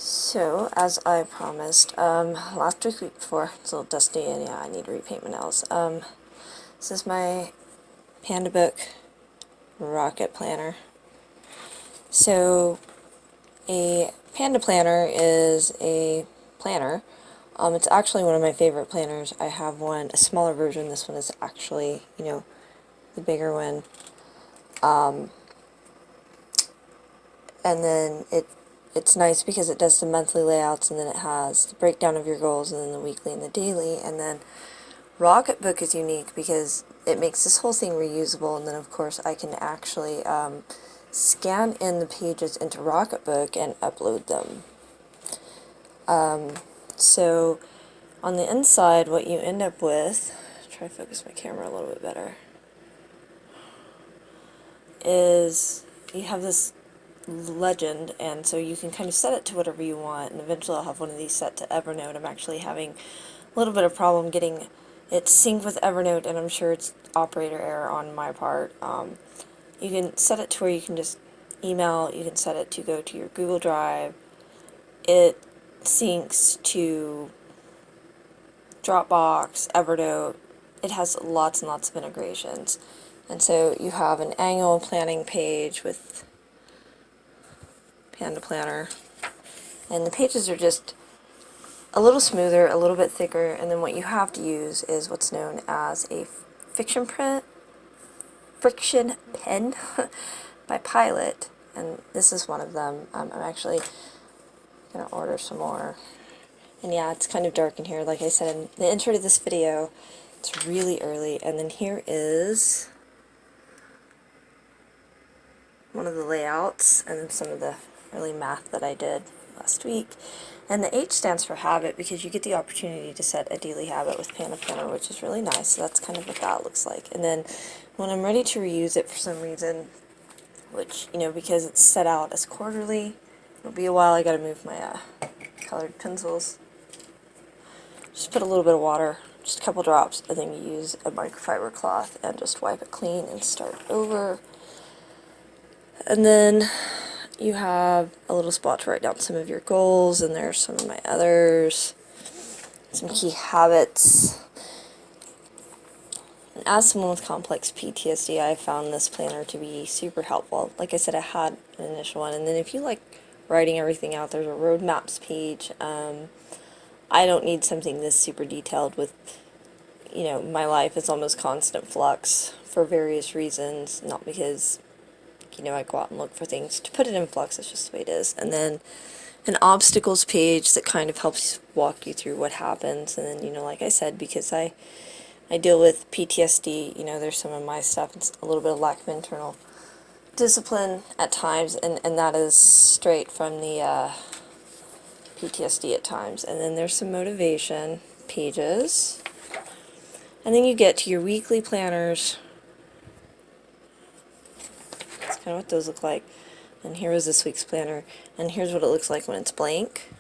So, as I promised, last week before, it's a little dusty and yeah, I need to repaint my nails. This is my Panda book rocket planner. So, a Panda planner is a planner. It's actually one of my favorite planners. I have one, a smaller version. This one is actually, the bigger one. And then it's nice because it does the monthly layouts, and then it has the breakdown of your goals, and then the weekly and the daily. And then Rocketbook is unique because it makes this whole thing reusable, and then of course I can actually scan in the pages into Rocketbook and upload them. So on the inside, what you end up with, try to focus my camera a little bit better, is you have this legend, and so you can kind of set it to whatever you want, and eventually I'll have one of these set to Evernote. I'm actually having a little bit of problem getting it synced with Evernote, and I'm sure it's operator error on my part. You can set it to where you can just email, you can set it to go to your Google Drive, it syncs to Dropbox, Evernote. It has lots and lots of integrations. And so you have an annual planning page with Panda Planner, and the pages are just a little smoother, a little bit thicker, and then what you have to use is what's known as a friction pen by Pilot, and this is one of them. I'm actually going to order some more. And yeah, it's kind of dark in here. Like I said in the intro to this video, it's really early, and then here is one of the layouts and some of the early math that I did last week. And the H stands for habit because you get the opportunity to set a daily habit with Panda Planner, which is really nice. So that's kind of what that looks like. And then when I'm ready to reuse it for some reason, which, because it's set out as quarterly, it'll be a while. I gotta move my colored pencils. Just put a little bit of water, just a couple drops, and then you use a microfiber cloth and just wipe it clean and start over. And then you have a little spot to write down some of your goals, and there's some of my others, some key habits. And as someone with complex PTSD, I found this planner to be super helpful. Like I said, I had an initial one, and then if you like writing everything out, there's a roadmaps page. I don't need something this super detailed with, my life is almost constant flux for various reasons, not because I go out and look for things. To put it in flux, it's just the way it is. And then an obstacles page that kind of helps walk you through what happens. And then, like I said, because I deal with PTSD, there's some of my stuff. It's a little bit of lack of internal discipline at times, and that is straight from the PTSD at times. And then there's some motivation pages. And then you get to your weekly planners. That's kind of what those look like. And here is this week's planner, and here's what it looks like when it's blank.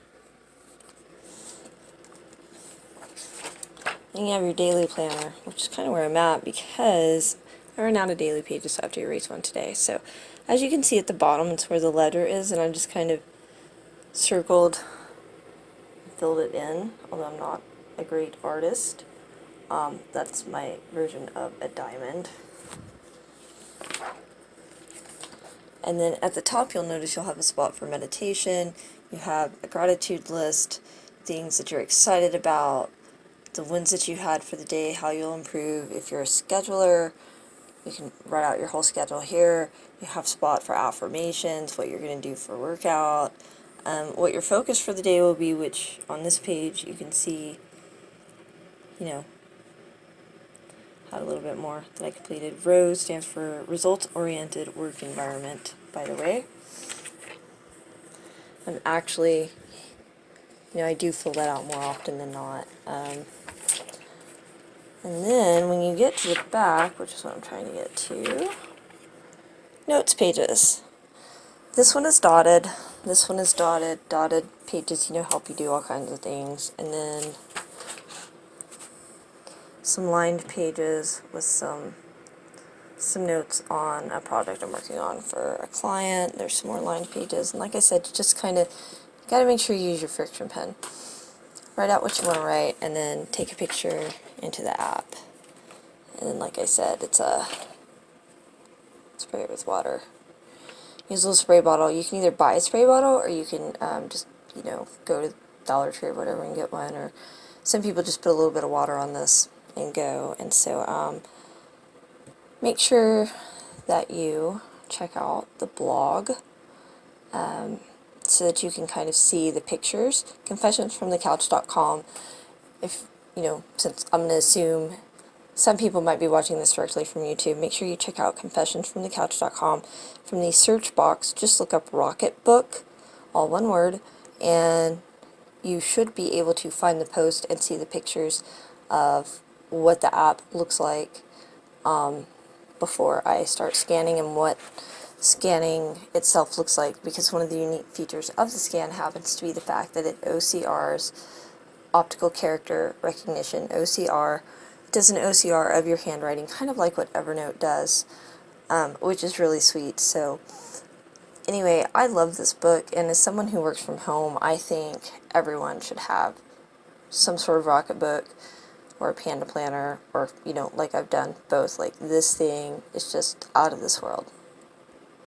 And you have your daily planner, which is kind of where I'm at because I ran out of daily pages, so I have to erase one today. So as you can see at the bottom, it's where the ledger is, and I just kind of circled, filled it in, although I'm not a great artist. That's my version of a diamond. And then at the top, you'll notice you'll have a spot for meditation. You have a gratitude list, things that you're excited about, the wins that you had for the day, how you'll improve. If you're a scheduler, you can write out your whole schedule here. You have a spot for affirmations, what you're going to do for workout, what your focus for the day will be, which on this page you can see, had a little bit more that I completed. ROSE stands for Results-Oriented Work Environment, by the way. And actually, I do fill that out more often than not. And then when you get to the back, which is what I'm trying to get to, notes pages. This one is dotted. This one is dotted. Dotted pages, help you do all kinds of things. And then some lined pages with some notes on a project I'm working on for a client. There's some more lined pages, and like I said, just kind of gotta make sure you use your friction pen. Write out what you want to write, and then take a picture into the app. And then, like I said, it's a spray it with water. Use a little spray bottle. You can either buy a spray bottle, or you can just, go to Dollar Tree or whatever and get one. Or some people just put a little bit of water on this and go. And so make sure that you check out the blog so that you can kind of see the pictures. Confessionsfromthecouch.com. If, since I'm going to assume some people might be watching this directly from YouTube, make sure you check out confessionsfromthecouch.com. From the search box, just look up Rocketbook, all one word, and you should be able to find the post and see the pictures of what the app looks like before I start scanning, and what scanning itself looks like, because one of the unique features of the scan happens to be the fact that it OCRs, optical character recognition, OCR. It does an OCR of your handwriting, kind of like what Evernote does, which is really sweet. So anyway, I love this book, and as someone who works from home, I think everyone should have some sort of Rocketbook or a Panda planner, or, like I've done both. Like, this thing is just out of this world.